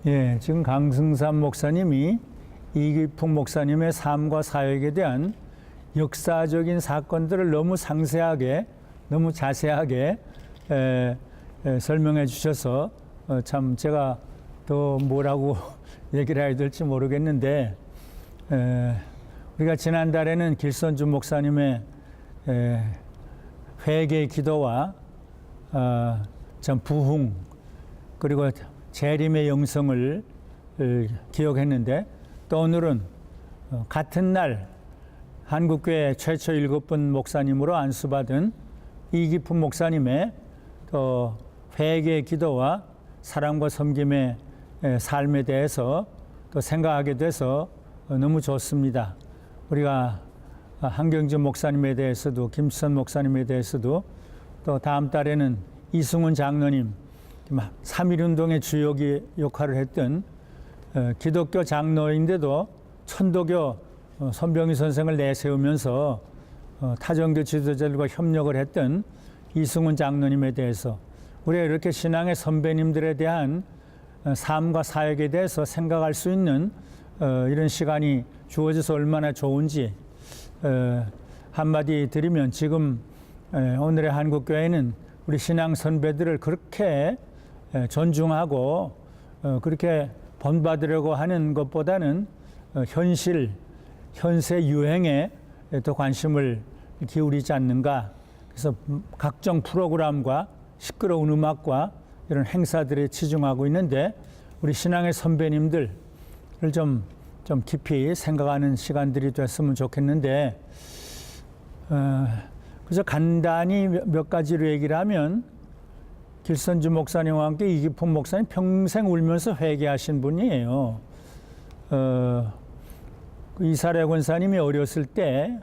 예, 지금 강승삼 목사님이 이기풍 목사님의 삶과 사역에 대한 역사적인 사건들을 너무 상세하게, 너무 자세하게 설명해 주셔서 참 제가 더 뭐라고 얘기를 해야 될지 모르겠는데, 우리가 지난달에는 길선주 목사님의 회개의 기도와 참 부흥 그리고 재림의 영성을 기억했는데, 또 오늘은 같은 날 한국교회 최초 7분 목사님으로 안수받은 이기풍 목사님의 또 회개의 기도와 사랑과 섬김의 삶에 대해서 또 생각하게 돼서 너무 좋습니다. 우리가 한경준 목사님에 대해서도, 김수선 목사님에 대해서도, 또 다음 달에는 이승훈 장로님, 3.1운동의 주역이 역할을 했던 기독교 장로인데도 천도교 손병희 선생을 내세우면서 타종교 지도자들과 협력을 했던 이승훈 장로님에 대해서, 우리가 이렇게 신앙의 선배님들에 대한 삶과 사역에 대해서 생각할 수 있는 이런 시간이 주어져서 얼마나 좋은지 한마디 드리면, 지금 오늘의 한국교회는 우리 신앙 선배들을 그렇게 존중하고 그렇게 본받으려고 하는 것보다는 현세 유행에 더 관심을 기울이지 않는가. 그래서 각종 프로그램과 시끄러운 음악과 이런 행사들에 치중하고 있는데, 우리 신앙의 선배님들을 좀 깊이 생각하는 시간들이 됐으면 좋겠는데, 그래서 간단히 몇 가지로 얘기를 하면, 길선주 목사님과 함께 이기풍 목사님 평생 울면서 회개하신 분이에요. 이사례 권사님이 어렸을 때,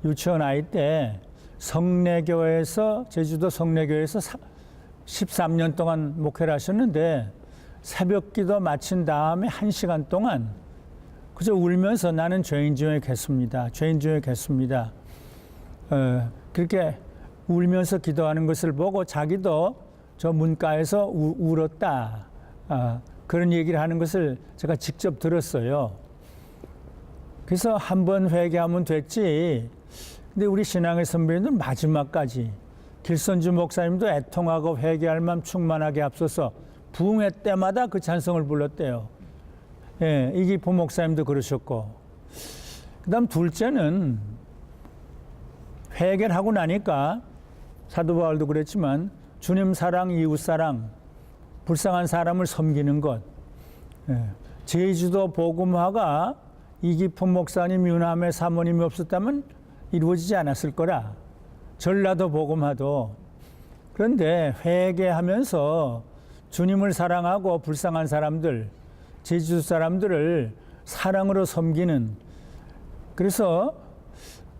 유치원 아이 때 성례교회에서, 제주도 성례교회에서 13년 동안 목회를 하셨는데, 새벽 기도 마친 다음에 1시간 동안 그저 울면서 나는 죄인 중에 겠습니다. 죄인 중에 겠습니다. 그렇게 울면서 기도하는 것을 보고 자기도 저 문가에서 울었다. 그런 얘기를 하는 것을 제가 직접 들었어요. 그래서 한번 회개하면 됐지. 근데 우리 신앙의 선배님들 마지막까지, 길선주 목사님도 애통하고 회개할 마음 충만하게 앞서서 부흥회 때마다 그 찬송을 불렀대요. 예, 이기풍 목사님도 그러셨고, 그 다음 둘째는 회개를 하고 나니까 사도 바울도 그랬지만 주님 사랑, 이웃 사랑, 불쌍한 사람을 섬기는 것. 제주도 복음화가 이기풍 목사님, 유남의 사모님이 없었다면 이루어지지 않았을 거라. 전라도 복음화도. 그런데 회개하면서 주님을 사랑하고 불쌍한 사람들, 제주도 사람들을 사랑으로 섬기는, 그래서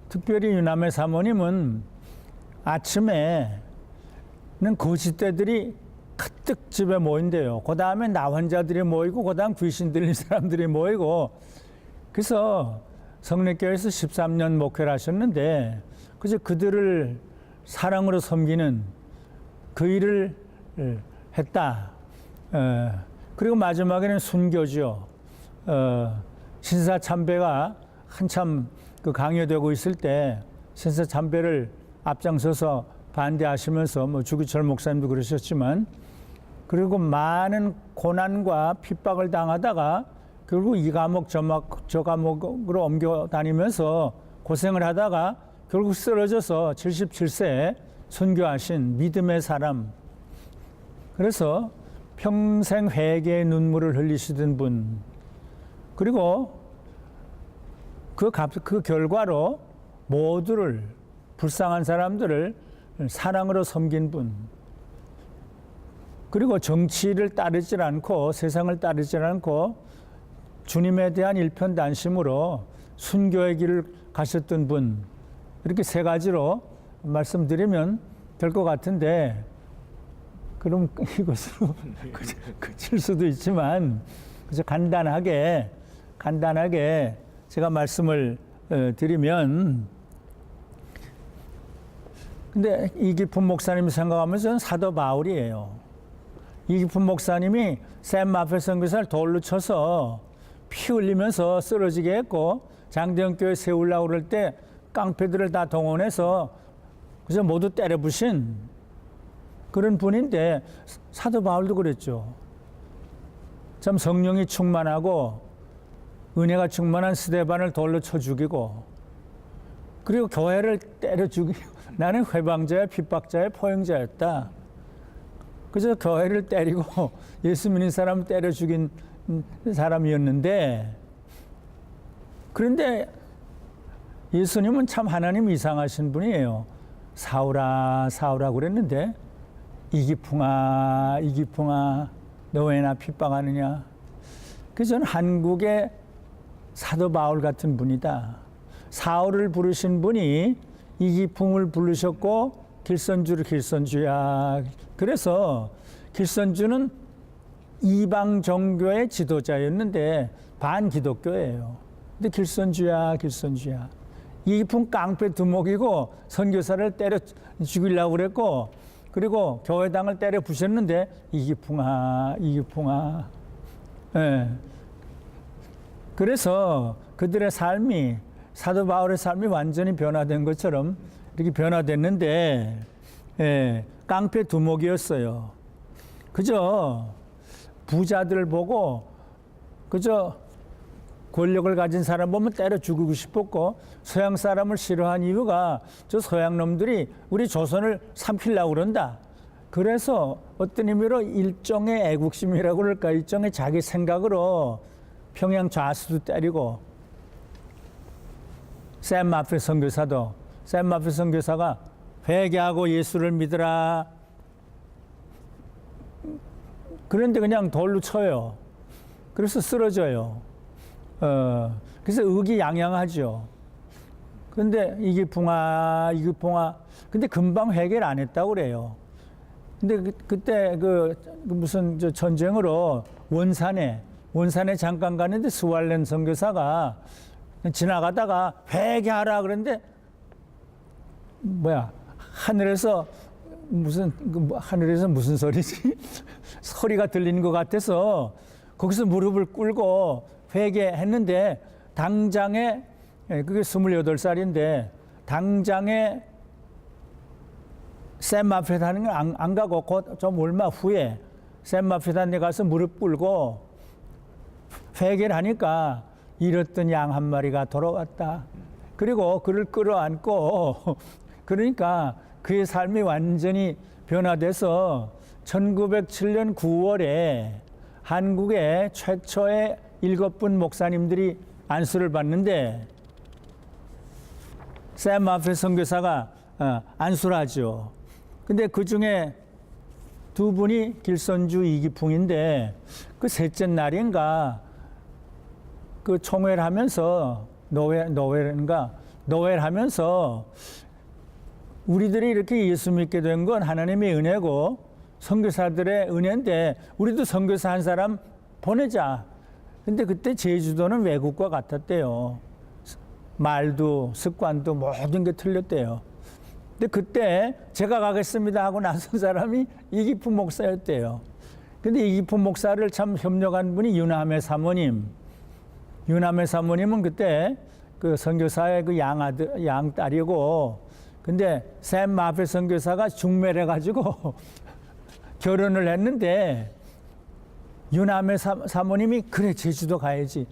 특별히 유남의 사모님은 아침에는 거짓대들이 가득 집에 모인대요. 그 다음에 나 환자들이 모이고, 그 다음 귀신 들린 사람들이 모이고. 그래서 성례교회에서 13년 목회를 하셨는데, 그저 그들을 사랑으로 섬기는 그 일을 했다. 그리고 마지막에는 순교죠. 신사참배가 한참 그 강요되고 있을 때 신사참배를 앞장서서 반대하시면서, 뭐 주기철 목사님도 그러셨지만, 그리고 많은 고난과 핍박을 당하다가 결국 이 감옥 저 감옥으로 옮겨 다니면서 고생을 하다가 결국 쓰러져서 77세에 순교하신 믿음의 사람. 그래서 평생 회개의 눈물을 흘리시던 분, 그리고 그 결과로 모두를, 불쌍한 사람들을 사랑으로 섬긴 분, 그리고 정치를 따르지 않고 세상을 따르지 않고 주님에 대한 일편단심으로 순교의 길을 가셨던 분, 이렇게 세 가지로 말씀드리면 될 것 같은데, 그럼 이것으로 그칠 수도 있지만, 그래서 간단하게 제가 말씀을 드리면, 근데 이기풍 목사님 생각하면 저는 사도 바울이에요. 이기품 목사님이 샘 마페 선교사를 돌로 쳐서 피 흘리면서 쓰러지게 했고, 장대현 교회 세우려고 그럴 때 깡패들을 다 동원해서 그래서 모두 때려 부신 그런 분인데, 사도 바울도 그랬죠. 참 성령이 충만하고 은혜가 충만한 스데반을 돌로 쳐 죽이고, 그리고 교회를 때려 죽이고, 나는 회방자야 핍박자야 포용자였다. 그래서 교회를 때리고 예수 믿는 사람을 때려 죽인 사람이었는데, 그런데 예수님은 참 하나님 이상하신 분이에요. 사울아 사울아 그랬는데, 이기풍아 이기풍아 너 왜 나 핍박하느냐. 그래서 저는 한국의 사도 바울 같은 분이다. 사울을 부르신 분이 이기풍을 부르셨고, 길선주를 길선주야. 그래서 길선주는 이방 종교의 지도자였는데 반기독교예요. 근데 길선주야 길선주야. 이기풍 깡패 두목이고 선교사를 때려 죽이려고 그랬고, 그리고 교회당을 때려 부셨는데 이기풍아 이기풍아. 예. 그래서 그들의 삶이, 사도 바울의 삶이 완전히 변화된 것처럼 이렇게 변화됐는데, 예, 깡패 두목이었어요. 그저 부자들 보고 그저 권력을 가진 사람 보면 때려 죽이고 싶었고, 서양 사람을 싫어한 이유가 저 서양 놈들이 우리 조선을 삼키려고 그런다. 그래서 어떤 의미로 일종의 애국심이라고 그럴까, 일종의 자기 생각으로 평양 좌수도 때리고, 샘 마페 선교사도, 샘 마페 선교사가 회개하고 예수를 믿으라. 그런데 그냥 돌로 쳐요. 그래서 쓰러져요. 그래서 의기양양하죠. 그런데 이기풍아 이기풍아. 근데 금방 회개를 안 했다고 그래요. 근데 그때 무슨 전쟁으로 원산에 잠깐 가는데 스왈렌 선교사가 지나가다가 회개하라 그런데, 하늘에서 무슨 소리지? 소리가 들리는 것 같아서 거기서 무릎을 꿇고 회개했는데, 당장에, 그게 28살인데 당장에 샘 마페단에 안 가고 좀 얼마 후에 샘 마페단에 가서 무릎 꿇고 회개를 하니까 잃었던 양 한 마리가 돌아왔다. 그리고 그를 끌어안고, 그러니까 그의 삶이 완전히 변화돼서 1907년 9월에 한국의 최초의 7분 목사님들이 안수를 받는데, 샘 마페 선교사가 안수를 하죠. 근데 그 중에 두 분이 길선주 이기풍인데, 그 셋째 날인가 그 총회를 하면서 노회를 하면서 우리들이 이렇게 예수 믿게 된 건 하나님의 은혜고 선교사들의 은혜인데, 우리도 선교사 한 사람 보내자. 근데 그때 제주도는 외국과 같았대요. 말도 습관도 모든 게 틀렸대요. 근데 그때 제가 가겠습니다 하고 나선 사람이 이기품 목사였대요. 근데 이기품 목사를 참 협력한 분이 유남의 사모님. 유남의 사모님은 그때 그 선교사의 그 양딸이고, 근데 샘 마페 선교사가 중매를 해가지고 결혼을 했는데, 유남의 사모님이 그래 제주도 가야지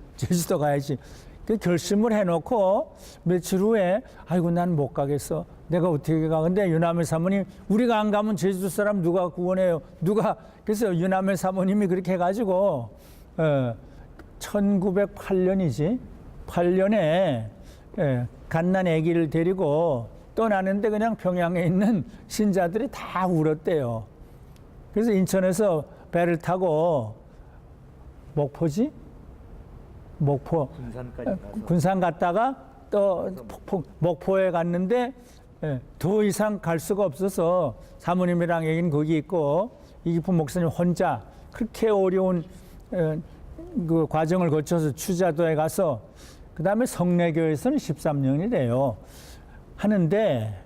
그 결심을 해놓고 며칠 후에 아이고 난 못 가겠어, 내가 어떻게 가. 근데 유남의 사모님, 우리가 안 가면 제주도 사람 누가 구원해요, 누가. 그래서 유남의 사모님이 그렇게 해가지고 1908년이지 8년에 갓난 아기를 데리고 떠나는데 그냥 평양에 있는 신자들이 다 울었대요. 그래서 인천에서 배를 타고 목포지? 목포 군산 갔다가 또 목포에 갔는데 더 이상 갈 수가 없어서 사모님이랑 여기는 거기 있고 이기품 목사님 혼자 그렇게 어려운 그 과정을 거쳐서 추자도에 가서 그 다음에 성례교에서는 13년이래요. 하는데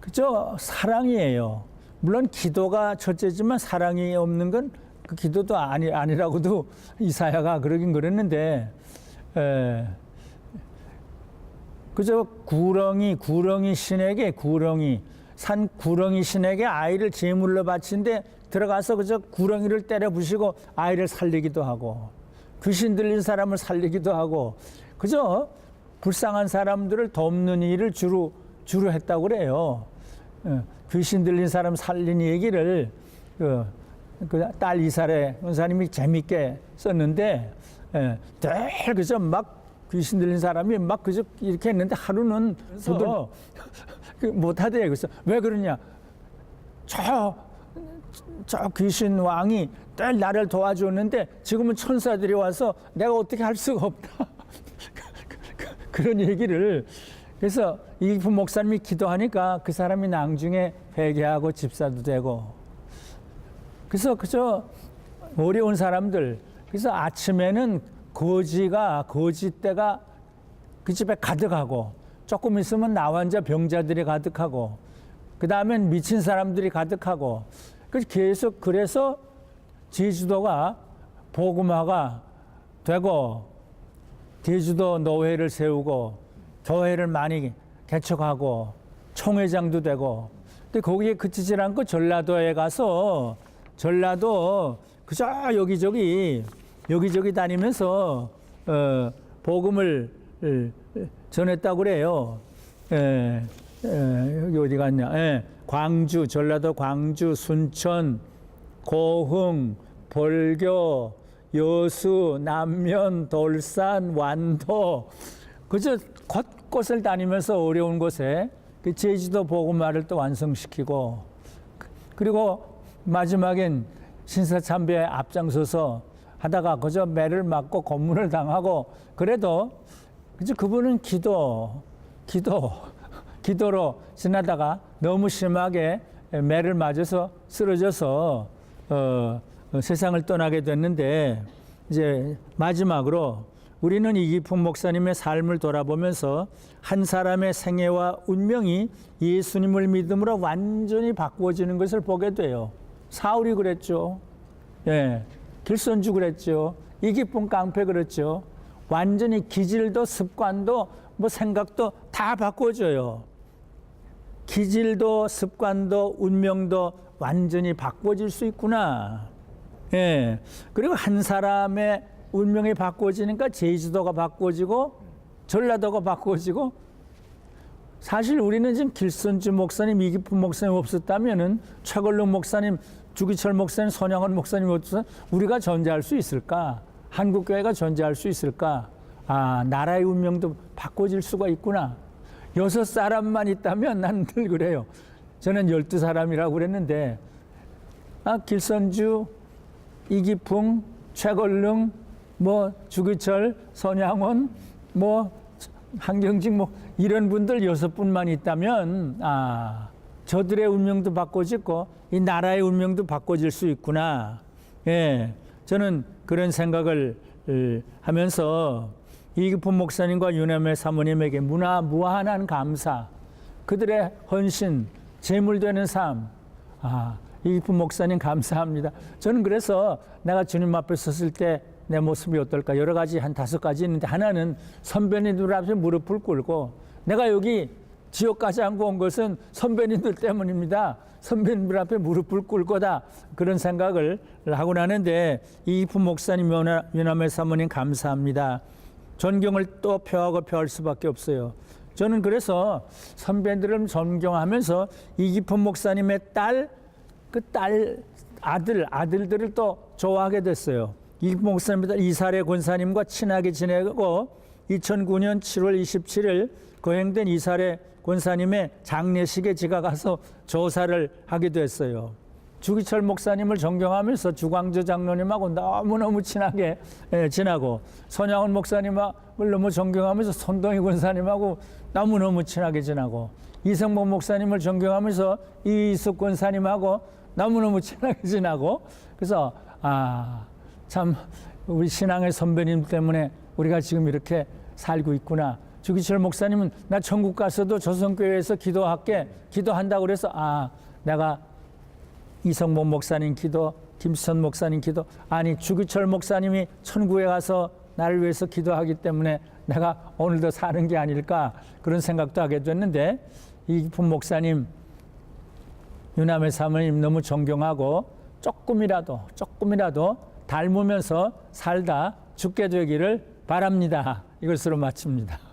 그저 사랑이에요. 물론 기도가 첫째지만 사랑이 없는 건 그 기도도 아니라고도 이사야가 그러긴 그랬는데, 그저 구렁이 신에게 산 구렁이 신에게 아이를 제물로 바친데 들어가서 그저 구렁이를 때려 부시고 아이를 살리기도 하고, 귀신 들린 사람을 살리기도 하고, 그저 불쌍한 사람들을 돕는 일을 주로 했다고 그래요. 귀신 들린 사람 살린 얘기를 그 딸 이사레 원사님이 재밌게 썼는데, 늘 그저 막 귀신 들린 사람이 막 그저 이렇게 했는데 하루는 저도 못하대요. 그래서 왜 그러냐? 저 귀신 왕이 늘 나를 도와줬는데 지금은 천사들이 와서 내가 어떻게 할 수가 없다. 그런 얘기를. 그래서 이기품 목사님이 기도하니까 그 사람이 나중에 회개하고 집사도 되고. 그래서 그저 어려운 사람들. 그래서 아침에는 거지떼가 그 집에 가득하고, 조금 있으면 나환자 병자들이 가득하고, 그 다음엔 미친 사람들이 가득하고, 계속 그래서 제주도가 복음화가 되고, 제주도 노회를 세우고, 교회를 많이 개척하고, 총회장도 되고, 근데 거기에 그치질 않고 전라도에 가서, 전라도 그저 여기저기 다니면서 복음을 전했다고 그래요. 여기 어디 갔냐? 광주, 전라도 광주, 순천, 고흥, 벌교, 여수, 남면, 돌산, 완도, 그저 곳곳을 다니면서 어려운 곳에 그 제주도 복음화를 또 완성시키고, 그리고 마지막엔 신사참배에 앞장서서 하다가 그저 매를 맞고 고문을 당하고, 그래도 그저 그분은 기도로 지나다가 너무 심하게 매를 맞아서 쓰러져서 세상을 떠나게 됐는데, 이제 마지막으로 우리는 이기품 목사님의 삶을 돌아보면서 한 사람의 생애와 운명이 예수님을 믿음으로 완전히 바꾸어지는 것을 보게 돼요. 사울이 그랬죠. 길선주 그랬죠. 이기품 깡패 그랬죠. 완전히 기질도 습관도 생각도 다 바꿔줘요. 기질도 습관도 운명도 완전히 바꿔질 수 있구나. 그리고 한 사람의 운명이 바꿔지니까 제주도가 바꿔지고 전라도가 바꿔지고, 사실 우리는 지금 길선주 목사님, 이기품 목사님 없었다면은 최걸룡 목사님, 주기철 목사님, 손양원 목사님 없어서 우리가 존재할 수 있을까? 한국교회가 존재할 수 있을까? 나라의 운명도 바꿔질 수가 있구나. 6사람만 있다면 난 늘 그래요. 저는 12사람이라고 그랬는데, 길선주, 이기품, 최걸룡, 주기철, 손양원, 한경직, 이런 분들 6분만 있다면, 저들의 운명도 바꿔지고, 이 나라의 운명도 바꿔질 수 있구나. 저는 그런 생각을 하면서 이기품 목사님과 유남의 사모님에게 무한한 감사, 그들의 헌신, 제물되는 삶, 이기품 목사님 감사합니다. 저는 그래서 내가 주님 앞에 섰을 때 내 모습이 어떨까, 여러 가지 한 5가지 있는데, 하나는 선배님들 앞에 무릎을 꿇고, 내가 여기 지옥까지 안고 온 것은 선배님들 때문입니다. 선배님들 앞에 무릎을 꿇고다, 그런 생각을 하고 나는데, 이기품 목사님, 유남의 사모님 감사합니다. 존경을 또 표하고 표할 수밖에 없어요. 저는 그래서 선배들을 존경하면서 이기품 목사님의 아들들을 또 좋아하게 됐어요. 이기품 목사님 이사레 권사님과 친하게 지내고, 2009년 7월 27일 거행된 이사레 권사님의 장례식에 제가 가서 조사를 하게 됐어요. 주기철 목사님을 존경하면서 주광조 장로님하고 너무너무 친하게 지나고, 손양원 목사님을 너무 존경하면서 손동희 권사님하고 너무너무 친하게 지나고, 이성복 목사님을 존경하면서 이숙 권사님하고 너무너무 친하게 지나고, 그래서 참 우리 신앙의 선배님 때문에 우리가 지금 이렇게 살고 있구나. 주기철 목사님은 나 천국 가서도 조선교회에서 기도한다고 그래서 내가 이성복 목사님 기도, 김수천 목사님 기도, 아니 주기철 목사님이 천국에 가서 나를 위해서 기도하기 때문에 내가 오늘도 사는 게 아닐까 그런 생각도 하게 됐는데, 이기품 목사님, 유남의 사모님 너무 존경하고 조금이라도 닮으면서 살다 죽게 되기를 바랍니다. 이것으로 마칩니다.